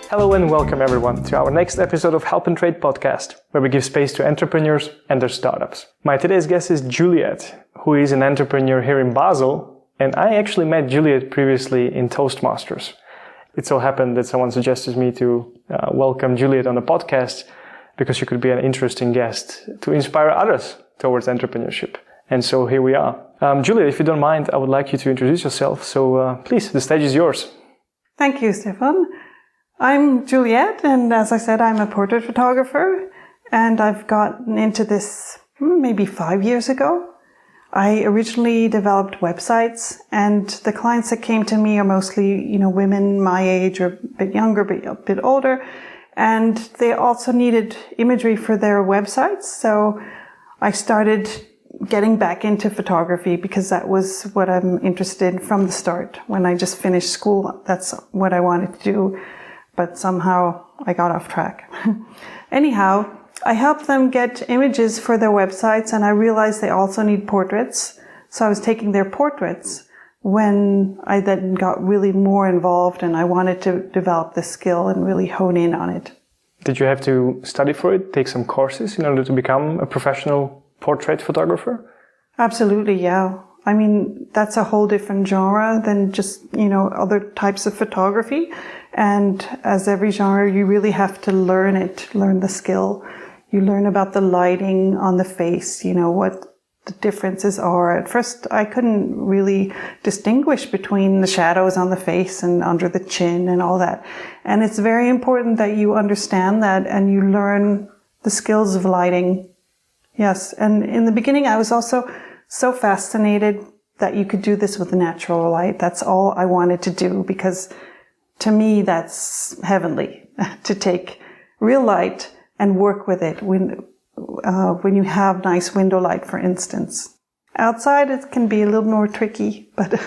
Hello and welcome everyone to our next episode of Help and Trade podcast, where we give space to entrepreneurs and their startups. My today's guest is Juliette, who is an entrepreneur here in Basel, and I actually met Juliette previously in Toastmasters. It so happened that someone suggested me to welcome Juliette on the podcast because she could be an interesting guest to inspire others towards entrepreneurship. And so here we are. Juliette, if you don't mind, I would like you to introduce yourself. So please, the stage is yours. Thank you, Stefan. I'm Juliette, and as I said, I'm a portrait photographer, and I've gotten into this maybe 5 years ago. I originally developed websites, and the clients that came to me are mostly, women my age or a bit younger, but a bit older, and they also needed imagery for their websites. So I started getting back into photography because that was what I'm interested in from the start. When I just finished school, that's what I wanted to do. But somehow I got off track. Anyhow, I helped them get images for their websites, and I realized they also need portraits. So I was taking their portraits when I then got really more involved, and I wanted to develop the skill and really hone in on it. Did you have to study for it, take some courses in order to become a professional portrait photographer? Absolutely, yeah. I mean, that's a whole different genre than just, other types of photography. And as every genre, you really have to learn the skill. You learn about the lighting on the face, what the differences are. At first, I couldn't really distinguish between the shadows on the face and under the chin and all that. And it's very important that you understand that and you learn the skills of lighting. Yes. And in the beginning, I was also so fascinated that you could do this with natural light. That's all I wanted to do, because to me, that's heavenly, to take real light and work with it when you have nice window light, for instance. Outside, it can be a little more tricky, but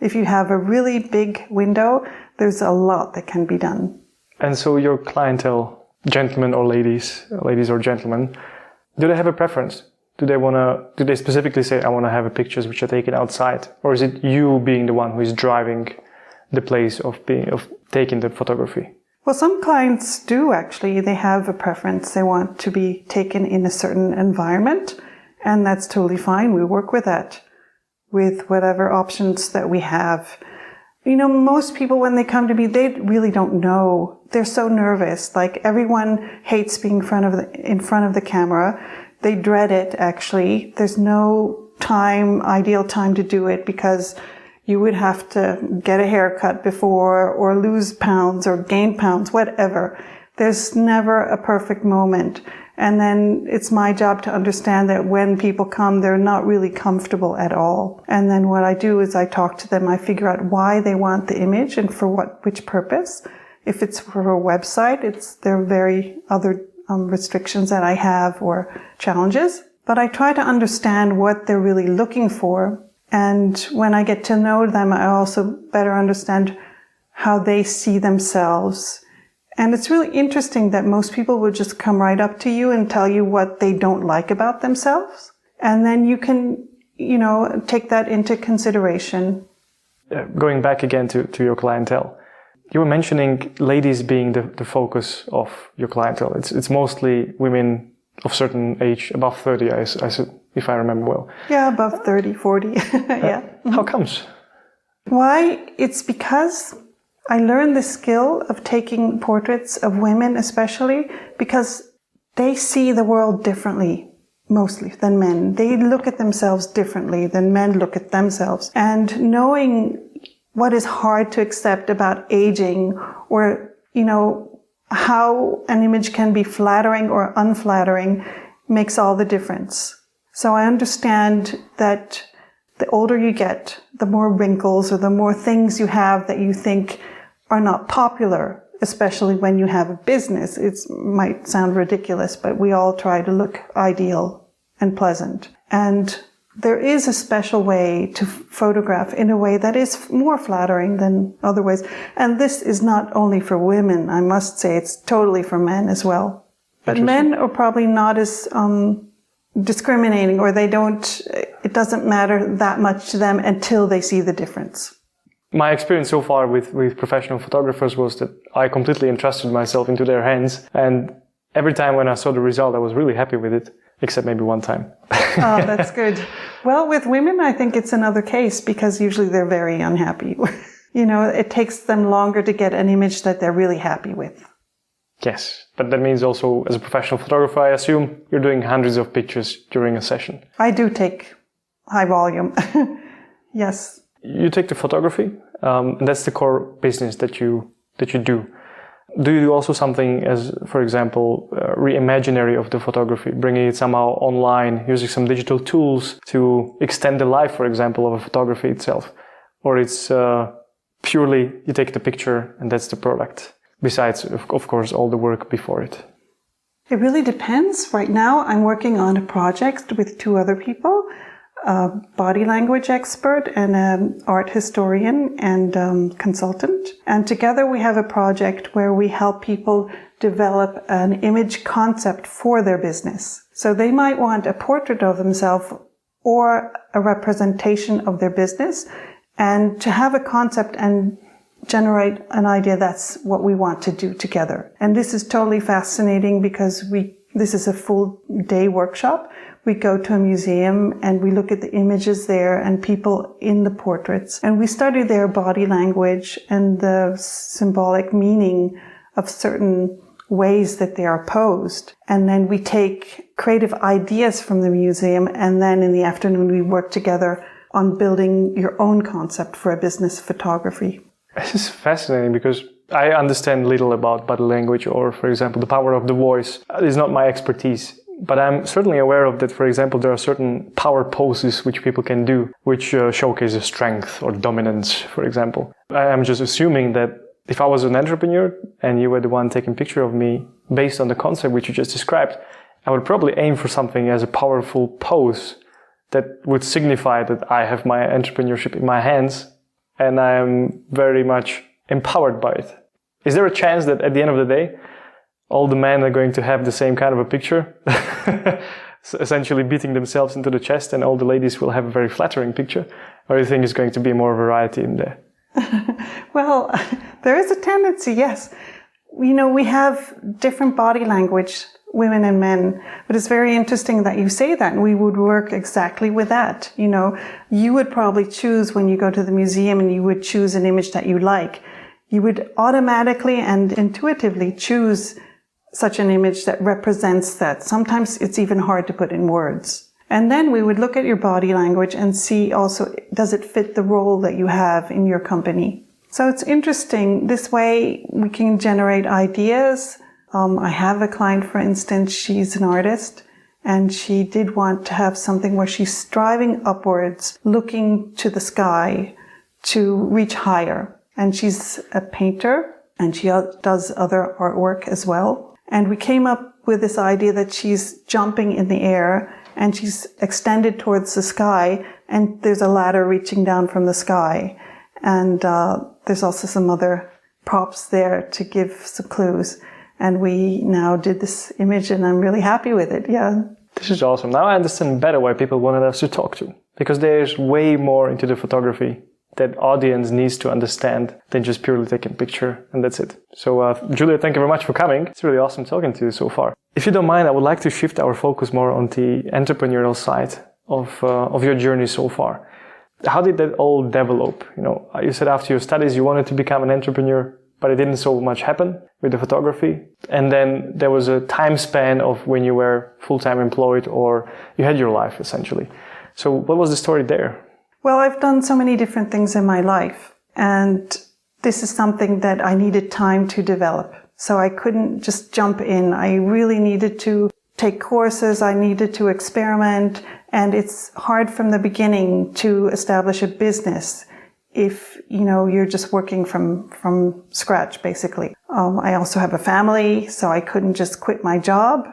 if you have a really big window, there's a lot that can be done. And so your clientele, gentlemen or ladies or gentlemen, do they have a preference? Do they specifically say, I want to have pictures which are taken outside? Or is it you being the one who is driving the place of taking the photography? Well, some clients do actually. They have a preference. They want to be taken in a certain environment, and that's totally fine. We work with that, with whatever options that we have. Most people, when they come to me, they really don't know. They're so nervous. Like, everyone hates being in front of the camera. They dread it, actually. There's no ideal time to do it, because you would have to get a haircut before, or lose pounds or gain pounds, whatever. There's never a perfect moment. And then it's my job to understand that when people come, they're not really comfortable at all. And then what I do is I talk to them. I figure out why they want the image and for which purpose. If it's for a website, there are very other restrictions that I have or challenges. But I try to understand what they're really looking for. And when I get to know them, I also better understand how they see themselves. And it's really interesting that most people will just come right up to you and tell you what they don't like about themselves. And then you can, take that into consideration. Going back again to your clientele, you were mentioning ladies being the focus of your clientele. It's mostly women of certain age, above 30, I said, if I remember well. Yeah, above 30, 40. Yeah. How comes? Why? It's because I learned the skill of taking portraits of women, especially because they see the world differently, mostly, than men. They look at themselves differently than men look at themselves. And knowing what is hard to accept about aging, or, how an image can be flattering or unflattering, makes all the difference. So I understand that the older you get, the more wrinkles or the more things you have that you think are not popular, especially when you have a business. It might sound ridiculous, but we all try to look ideal and pleasant. And there is a special way to photograph in a way that is more flattering than other ways. And this is not only for women, I must say, it's totally for men as well. But men are probably not as discriminating, or it doesn't matter that much to them until they see the difference. My experience so far with professional photographers was that I completely entrusted myself into their hands, and every time when I saw the result, I was really happy with it, except maybe one time. Oh, that's good. Well, with women, I think it's another case, because usually they're very unhappy. It takes them longer to get an image that they're really happy with. Yes, but that means also, as a professional photographer, I assume you're doing hundreds of pictures during a session. I do take high volume. Yes. You take the photography, and that's the core business that you do. Do you do also something as, for example, Reimaginary of the photography, bringing it somehow online, using some digital tools to extend the life, for example, of a photography itself? Or it's purely you take the picture and that's the product, besides, of course, all the work before it? It really depends. Right now, I'm working on a project with two other people, a body language expert and an art historian and consultant. And together we have a project where we help people develop an image concept for their business. So they might want a portrait of themselves or a representation of their business, and to have a concept and generate an idea, that's what we want to do together. And this is totally fascinating because this is a full day workshop. We go to a museum and we look at the images there and people in the portraits, and we study their body language and the symbolic meaning of certain ways that they are posed. And then we take creative ideas from the museum, and then in the afternoon we work together on building your own concept for a business photography. This is fascinating because I understand little about body language or, for example, the power of the voice. It is not my expertise. But I'm certainly aware of that, for example, there are certain power poses which people can do, which showcase strength or dominance, for example. I'm just assuming that if I was an entrepreneur and you were the one taking a picture of me based on the concept which you just described, I would probably aim for something as a powerful pose that would signify that I have my entrepreneurship in my hands and I am very much empowered by it. Is there a chance that at the end of the day, all the men are going to have the same kind of a picture, so essentially beating themselves into the chest, and all the ladies will have a very flattering picture? Or do you think it's going to be more variety in there? Well, there is a tendency, yes. We have different body language, women and men, but it's very interesting that you say that, and we would work exactly with that. You would probably choose, when you go to the museum and you would choose an image that you like, you would automatically and intuitively choose such an image that represents that. Sometimes it's even hard to put in words. And then we would look at your body language and see also, does it fit the role that you have in your company? So it's interesting. This way we can generate ideas. I have a client, for instance, she's an artist, and she did want to have something where she's striving upwards, looking to the sky to reach higher. And she's a painter, and she does other artwork as well. And we came up with this idea that she's jumping in the air and she's extended towards the sky, and there's a ladder reaching down from the sky. And there's also some other props there to give some clues. And we now did this image and I'm really happy with it. Yeah. This is awesome. Now I understand better why people wanted us to talk to, because there's way more into the photography that audience needs to understand than just purely taking a picture and that's it. So Juliette, thank you very much for coming. It's really awesome talking to you so far. If you don't mind, I would like to shift our focus more on the entrepreneurial side of your journey so far. How did that all develop? You said after your studies you wanted to become an entrepreneur, but it didn't so much happen with the photography. And then there was a time span of when you were full-time employed or you had your life essentially. So what was the story there? Well, I've done so many different things in my life, and this is something that I needed time to develop. So I couldn't just jump in. I really needed to take courses. I needed to experiment, and it's hard from the beginning to establish a business if, you're just working from scratch, basically. I also have a family, so I couldn't just quit my job.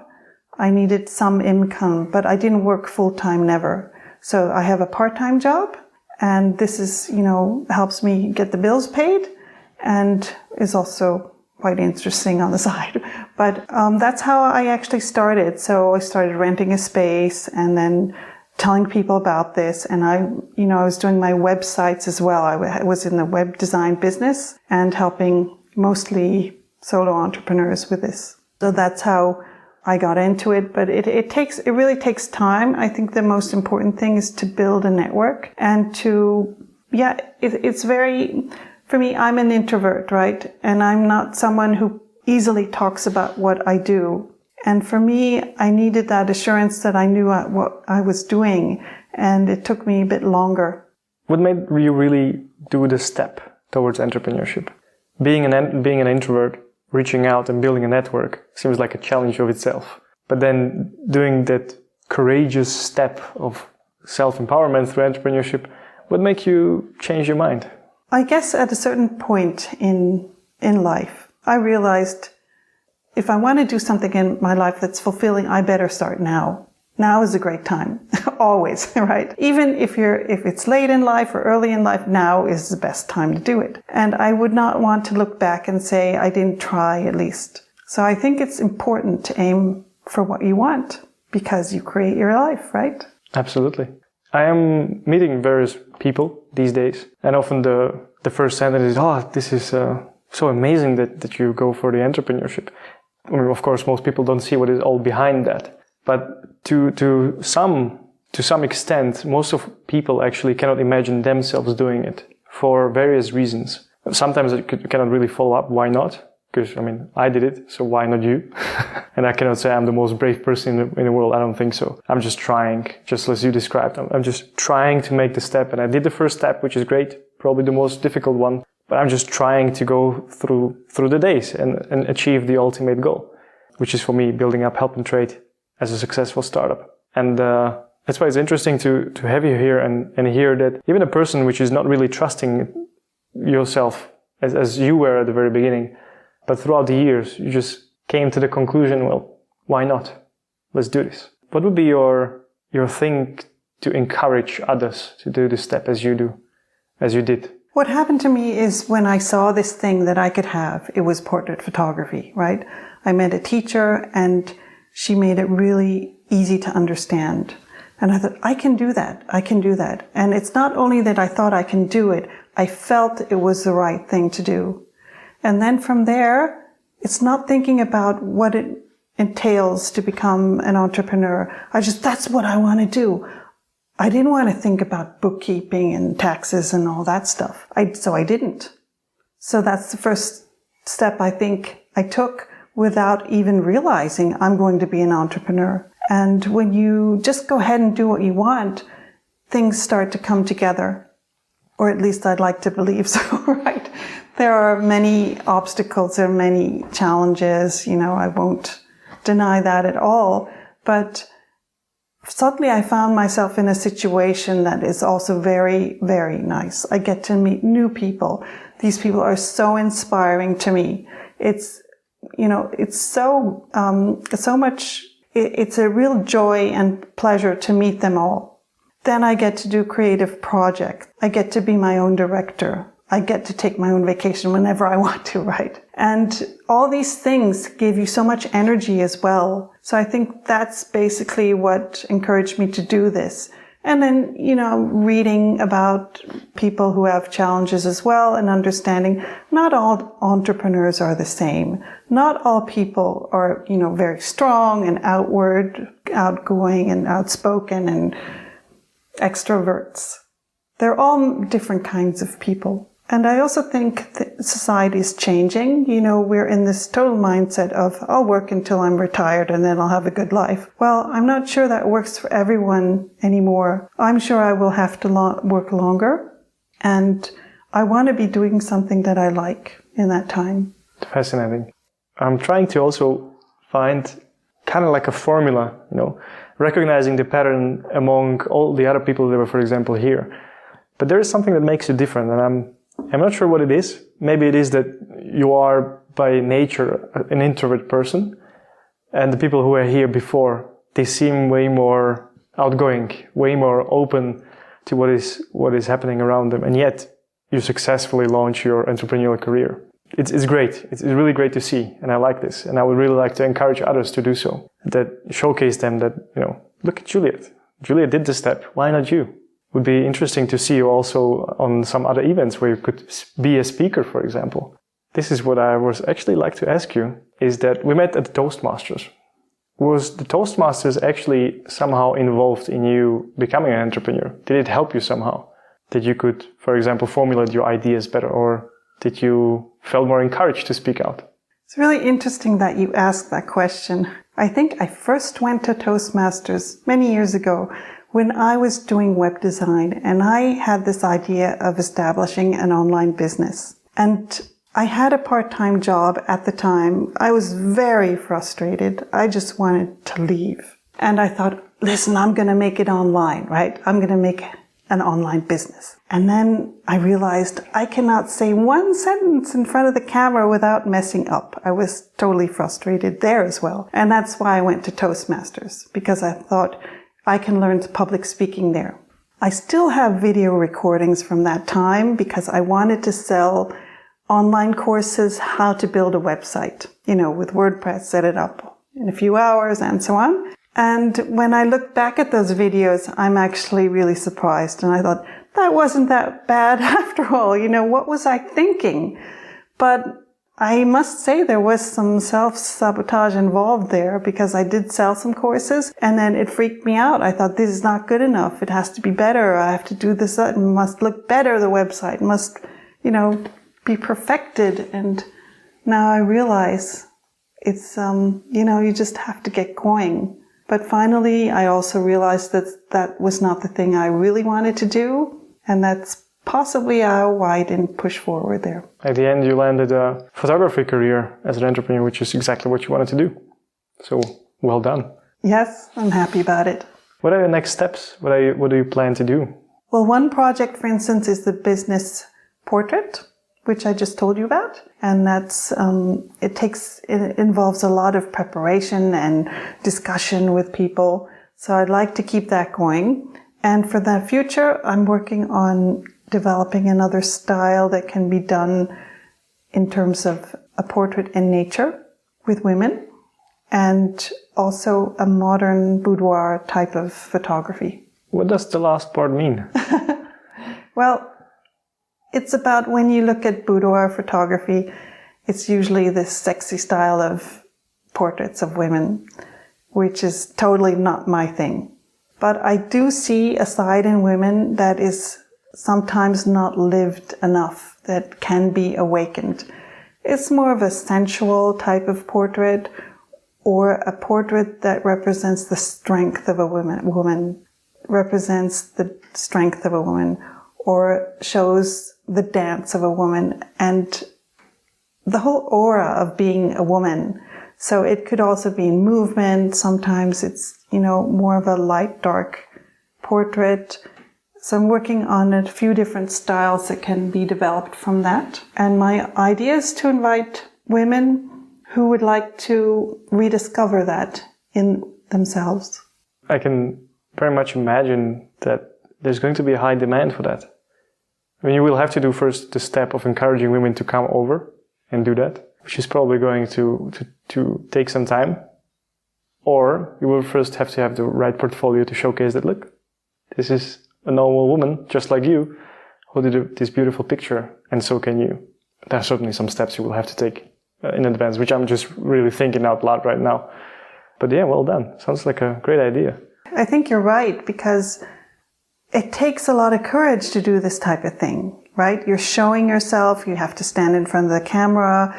I needed some income, but I didn't work full-time, never. So I have a part-time job, and this is, helps me get the bills paid and is also, quite interesting on the side. But that's how I actually started. So I started renting a space and then telling people about this. And I was doing my websites as well. I was in the web design business and helping mostly solo entrepreneurs with this. So that's how I got into it. But it really takes time. I think the most important thing is to build a network and it's very, for me, I'm an introvert, right? And I'm not someone who easily talks about what I do. And for me, I needed that assurance that I knew what I was doing. And it took me a bit longer. What made you really do the step towards entrepreneurship? Being an introvert, reaching out and building a network seems like a challenge of itself. But then doing that courageous step of self-empowerment through entrepreneurship, what made you change your mind? I guess at a certain point in life, I realized if I want to do something in my life that's fulfilling, I better start now. Now is a great time. Always, right? Even if it's late in life or early in life, now is the best time to do it. And I would not want to look back and say I didn't try at least. So I think it's important to aim for what you want because you create your life, right? Absolutely. I am meeting various people these days, and often the first sentence is, "Oh, this is so amazing that you go for the entrepreneurship." I mean, of course, most people don't see what is all behind that. But to some extent, most of people actually cannot imagine themselves doing it for various reasons. Sometimes it cannot really follow up. Why not? Because, I mean, I did it, so why not you? And I cannot say I'm the most brave person in the world. I don't think so. I'm just trying, just as you described. I'm just trying to make the step. And I did the first step, which is great, probably the most difficult one. But I'm just trying to go through the days and achieve the ultimate goal, which is for me building up Help and Trade as a successful startup. And that's why it's interesting to have you here and hear that even a person which is not really trusting yourself as you were at the very beginning, but throughout the years, you just came to the conclusion, well, why not? Let's do this. What would be your thing to encourage others to do this step as you did? What happened to me is when I saw this thing that I could have, it was portrait photography, right? I met a teacher and she made it really easy to understand. And I thought, I can do that. I can do that. And it's not only that I thought I can do it, I felt it was the right thing to do. And then from there, it's not thinking about what it entails to become an entrepreneur. That's what I want to do. I didn't want to think about bookkeeping and taxes and all that stuff. So I didn't. So that's the first step I think I took without even realizing I'm going to be an entrepreneur. And when you just go ahead and do what you want, things start to come together. Or at least I'd like to believe so, right? There are many obstacles, there are many challenges, I won't deny that at all. But suddenly I found myself in a situation that is also very, very nice. I get to meet new people. These people are so inspiring to me. It's a real joy and pleasure to meet them all. Then I get to do creative projects. I get to be my own director. I get to take my own vacation whenever I want to, right? And all these things give you so much energy as well. So I think that's basically what encouraged me to do this. And then, reading about people who have challenges as well and understanding not all entrepreneurs are the same. Not all people are, very strong and outgoing and outspoken and extroverts. They're all different kinds of people. And I also think that society is changing. We're in this total mindset of, I'll work until I'm retired and then I'll have a good life. Well, I'm not sure that works for everyone anymore. I'm sure I will have to work longer. And I want to be doing something that I like in that time. Fascinating. I'm trying to also find kind of like a formula, recognizing the pattern among all the other people that were, for example, here. But there is something that makes you different, and I'm not sure what it is. Maybe it is that you are by nature an introvert person, and the people who were here before, they seem way more outgoing, way more open to what is happening around them, and yet you successfully launch your entrepreneurial career. it's great. It's really great to see, and I like this. And I would really like to encourage others to do so. That showcase them that, look at Juliette. Juliette did this step. Why not you? It would be interesting to see you also on some other events where you could be a speaker, for example. This is what I was actually like to ask you, is that we met at the Toastmasters. Was the Toastmasters actually somehow involved in you becoming an entrepreneur? Did it help you somehow? That you could, for example, formulate your ideas better, or did you feel more encouraged to speak out? It's really interesting that you asked that question. I think I first went to Toastmasters many years ago when I was doing web design, and I had this idea of establishing an online business. And I had a part-time job at the time. I was very frustrated. I just wanted to leave. And I thought, listen, I'm going to make it online, right? I'm going to make an online business. And then I realized I cannot say one sentence in front of the camera without messing up. I was totally frustrated there as well. And that's why I went to Toastmasters, because I thought I can learn public speaking there. I still have video recordings from that time because I wanted to sell online courses, how to build a website, with WordPress, set it up in a few hours and so on. And when I look back at those videos, I'm actually really surprised. And I thought, that wasn't that bad after all. What was I thinking? But I must say there was some self-sabotage involved there, because I did sell some courses and then it freaked me out. I thought, this is not good enough. It has to be better. I have to do this. It must look better. The website must, be perfected. And now I realize it's, you just have to get going. But finally, I also realized that that was not the thing I really wanted to do. And that's possibly why I didn't push forward there. At the end, you landed a photography career as an entrepreneur, which is exactly what you wanted to do. So, well done. Yes, I'm happy about it. What are your next steps? What do you plan to do? Well, one project, for instance, is the business portrait, which I just told you about. And that's, it involves a lot of preparation and discussion with people. So I'd like to keep that going. And for the future, I'm working on developing another style that can be done in terms of a portrait in nature with women, and also a modern boudoir type of photography. What does the last part mean? Well, it's about, when you look at boudoir photography, it's usually this sexy style of portraits of women, which is totally not my thing. But I do see a side in women that is sometimes not lived enough, that can be awakened. It's more of a sensual type of portrait, or a portrait that represents the strength of a woman, represents the strength of a woman, or shows the dance of a woman and the whole aura of being a woman. So it could also be movement. Sometimes it's, more of a light, dark portrait. So I'm working on a few different styles that can be developed from that. And my idea is to invite women who would like to rediscover that in themselves. I can very much imagine that there's going to be a high demand for that. I mean, you will have to do first the step of encouraging women to come over and do that, which is probably going to take some time. Or you will first have to have the right portfolio to showcase that, look, this is a normal woman, just like you, who did this beautiful picture, and so can you. There are certainly some steps you will have to take in advance, which I'm just really thinking out loud right now. But yeah, well done. Sounds like a great idea. I think you're right, because it takes a lot of courage to do this type of thing, right? You're showing yourself, you have to stand in front of the camera.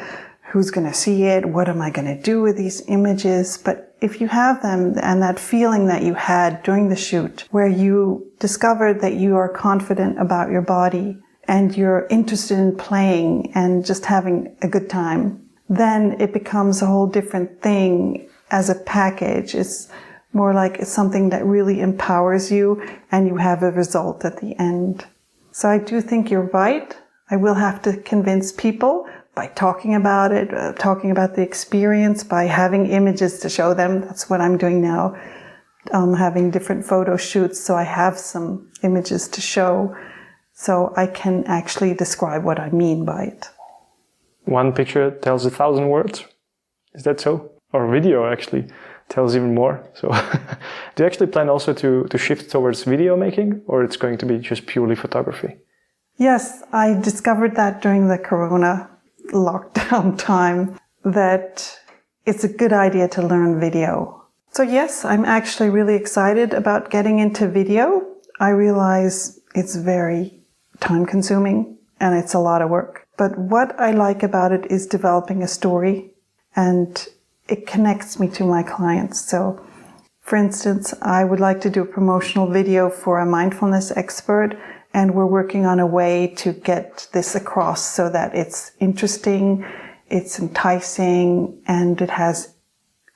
Who's going to see it? What am I going to do with these images? But if you have them, and that feeling that you had during the shoot, where you discovered that you are confident about your body and you're interested in playing and just having a good time, then it becomes a whole different thing as a package. It's more like it's something that really empowers you, and you have a result at the end. So I do think you're right. I will have to convince people by talking about it, talking about the experience, by having images to show them. That's what I'm doing now, having different photo shoots, so I have some images to show, so I can actually describe what I mean by it. one picture tells 1,000 words. Is that so? Or video actually tells even more. So do you actually plan also to shift towards video making, or it's going to be just purely photography? Yes, I discovered that during the Corona lockdown time, that it's a good idea to learn video. So yes, I'm actually really excited about getting into video. I realize it's very time consuming and it's a lot of work. But what I like about it is developing a story, and it connects me to my clients. So for instance, I would like to do a promotional video for a mindfulness expert, and we're working on a way to get this across so that it's interesting, it's enticing, and it has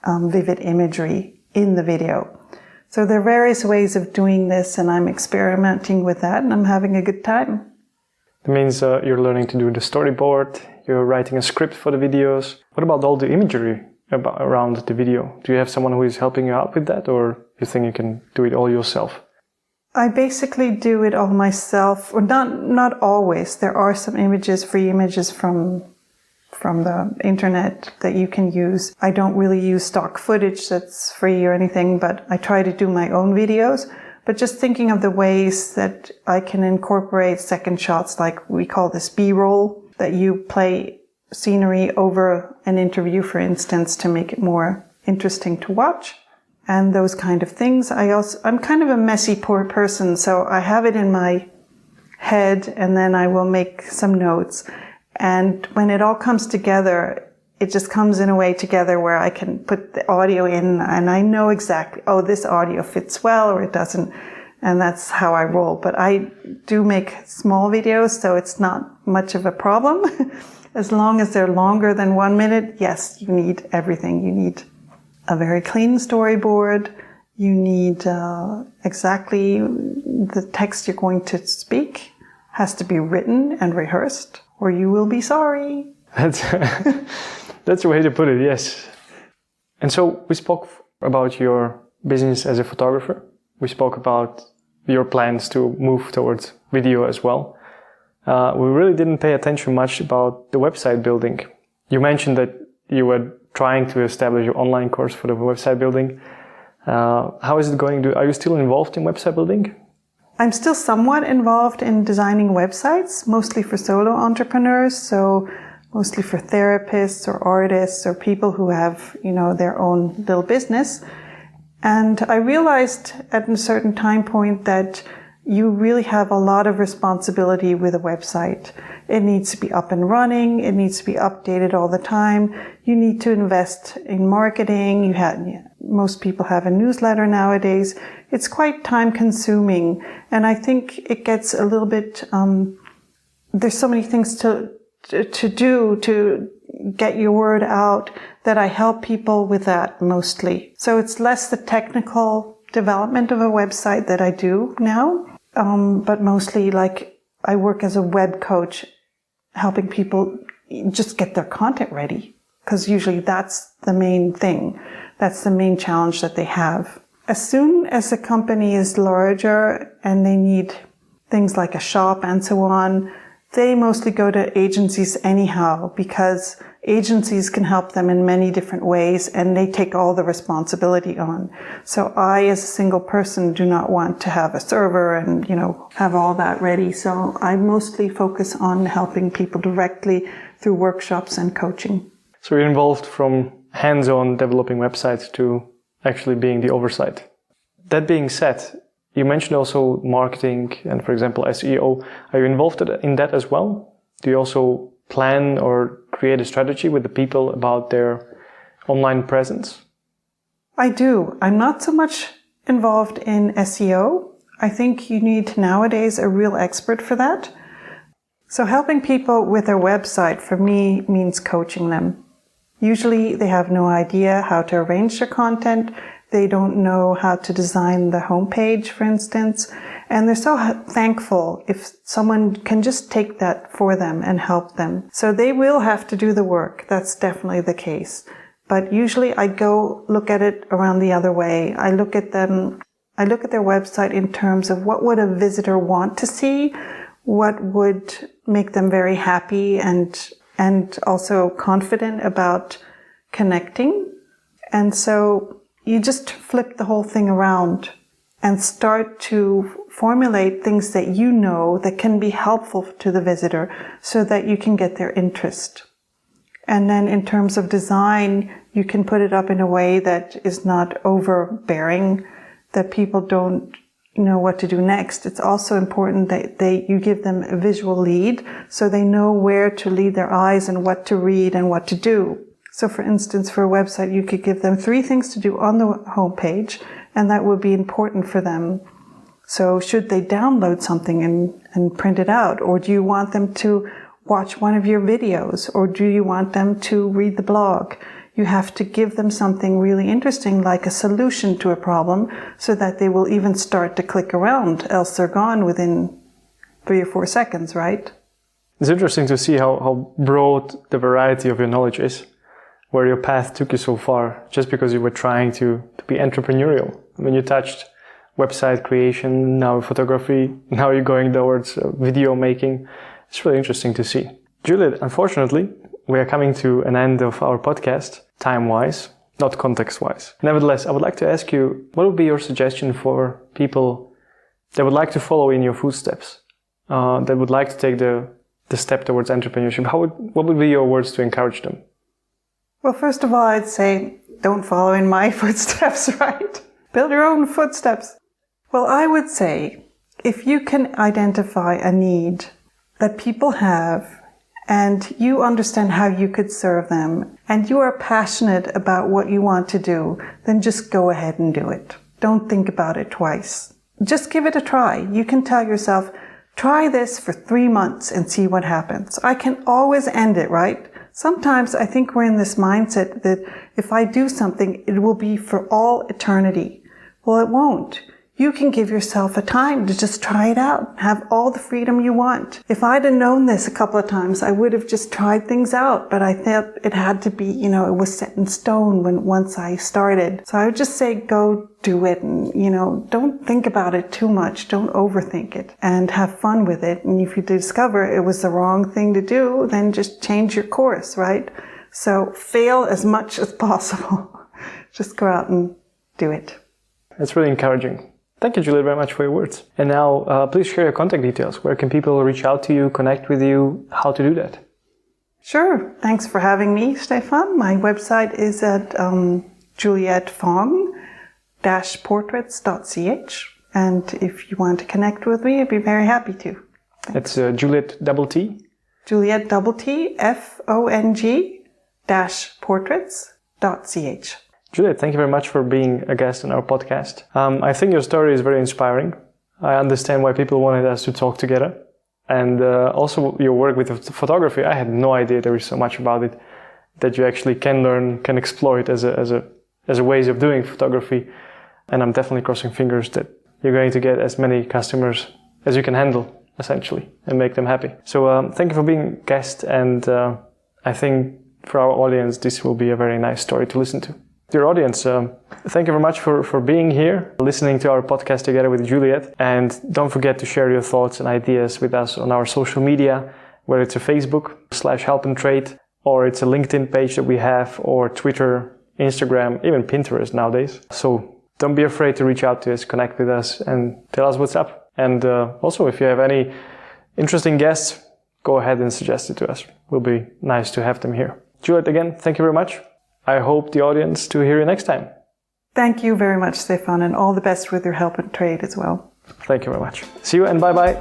vivid imagery in the video. So there are various ways of doing this, and I'm experimenting with that, and I'm having a good time. That means you're learning to do the storyboard, you're writing a script for the videos. What about all the imagery around the video? Do you have someone who is helping you out with that, or you think you can do it all yourself? I basically do it all myself, or not always. There are some images, free images from the internet that you can use. I don't really use stock footage that's free or anything, but I try to do my own videos. But just thinking of the ways that I can incorporate second shots, like we call this B-roll, that you play scenery over an interview, for instance, to make it more interesting to watch. And those kind of things. I'm kind of a messy poor person, so I have it in my head and then I will make some notes. And when it all comes together, it just comes in a way together where I can put the audio in and I know exactly, oh, this audio fits well or it doesn't. And that's how I roll. But I do make small videos, so it's not much of a problem. As long as they're longer than 1 minute, yes, you need everything. You need a very clean storyboard. You need exactly the text you're going to speak has to be written and rehearsed, or you will be sorry. That's a way to put it, yes. And so we spoke about your business as a photographer. We spoke about your plans to move towards video as well. We really didn't pay attention much about the website building. You mentioned that you were trying to establish your online course for the website building. How is it going? Are you still involved in website building? I'm still somewhat involved in designing websites, mostly for solo entrepreneurs, so mostly for therapists or artists or people who have, their own little business. And I realized at a certain time point that you really have a lot of responsibility with a website. It needs to be up and running. It needs to be updated all the time. You need to invest in marketing. Most people have a newsletter nowadays. It's quite time consuming. And I think it gets a little bit, there's so many things to do to get your word out that I help people with that mostly. So it's less the technical development of a website that I do now, but mostly like I work as a web coach, helping people just get their content ready, because usually that's the main thing. That's the main challenge that they have. As soon as a company is larger and they need things like a shop and so on, they mostly go to agencies anyhow, because agencies can help them in many different ways and they take all the responsibility on. So I, as a single person, do not want to have a server and, have all that ready. So I mostly focus on helping people directly through workshops and coaching. So you're involved from hands-on developing websites to actually being the oversight. That being said, you mentioned also marketing and, for example, SEO. Are you involved in that as well? Do you also plan or create a strategy with the people about their online presence? I do. I'm not so much involved in SEO. I think you need nowadays a real expert for that. So helping people with their website for me means coaching them. Usually they have no idea how to arrange their content. They don't know how to design the homepage, for instance. And they're so thankful if someone can just take that for them and help them. So they will have to do the work. That's definitely the case. But usually I go look at it around the other way. I look at their website in terms of what would a visitor want to see, what would make them very happy and and also confident about connecting. And so you just flip the whole thing around and start to formulate things that you know that can be helpful to the visitor so that you can get their interest. And then in terms of design, you can put it up in a way that is not overbearing, that people don't know what to do next. It's also important that you give them a visual lead so they know where to lead their eyes and what to read and what to do. So for instance, for a website, you could give them 3 things to do on the homepage, and that would be important for them. So should they download something and print it out? Or do you want them to watch one of your videos? Or do you want them to read the blog? You have to give them something really interesting, like a solution to a problem, so that they will even start to click around, else they're gone within 3 or 4 seconds, right? It's interesting to see how broad the variety of your knowledge is, where your path took you so far, just because you were trying to be entrepreneurial. I mean, you touched website creation, now photography, now you're going towards video making. It's really interesting to see. Juliette, unfortunately, we are coming to an end of our podcast, time-wise, not context-wise. Nevertheless, I would like to ask you, what would be your suggestion for people that would like to follow in your footsteps, that would like to take the step towards entrepreneurship? What would be your words to encourage them? Well, first of all, I'd say, don't follow in my footsteps, right? Build your own footsteps. Well, I would say, if you can identify a need that people have, and you understand how you could serve them, and you are passionate about what you want to do, then just go ahead and do it. Don't think about it twice. Just give it a try. You can tell yourself, try this for 3 months and see what happens. I can always end it, right? Sometimes I think we're in this mindset that if I do something, it will be for all eternity. Well, it won't. You can give yourself a time to just try it out, have all the freedom you want. If I'd have known this a couple of times, I would have just tried things out, but I thought it had to be, it was set in stone once I started. So I would just say, go do it and, don't think about it too much. Don't overthink it and have fun with it. And if you discover it was the wrong thing to do, then just change your course, right? So fail as much as possible. Just go out and do it. That's really encouraging. Thank you, Juliette, very much for your words. And now, please share your contact details. Where can people reach out to you, connect with you, how to do that? Sure. Thanks for having me, Stefan. My website is at Juliette Fong-portraits.ch. And if you want to connect with me, I'd be very happy to. Thanks. It's Juliette double T? Juliette double T, Fong-portraits.ch. Juliette, thank you very much for being a guest on our podcast. I think your story is very inspiring. I understand why people wanted us to talk together. And also your work with photography, I had no idea there is so much about it that you actually can learn, can exploit as a ways of doing photography. And I'm definitely crossing fingers that you're going to get as many customers as you can handle, essentially, and make them happy. So thank you for being a guest. And I think for our audience, this will be a very nice story to listen to. Dear audience, thank you very much for being here, listening to our podcast together with Juliette. And don't forget to share your thoughts and ideas with us on our social media, whether it's a Facebook/helpandtrade, or it's a LinkedIn page that we have, or Twitter, Instagram, even Pinterest nowadays. So don't be afraid to reach out to us, connect with us, and tell us what's up. And also, if you have any interesting guests, go ahead and suggest it to us. It will be nice to have them here. Juliette, again, thank you very much. I hope the audience to hear you next time. Thank you very much, Stefan, and all the best with your help and trade as well. Thank you very much. See you and bye-bye.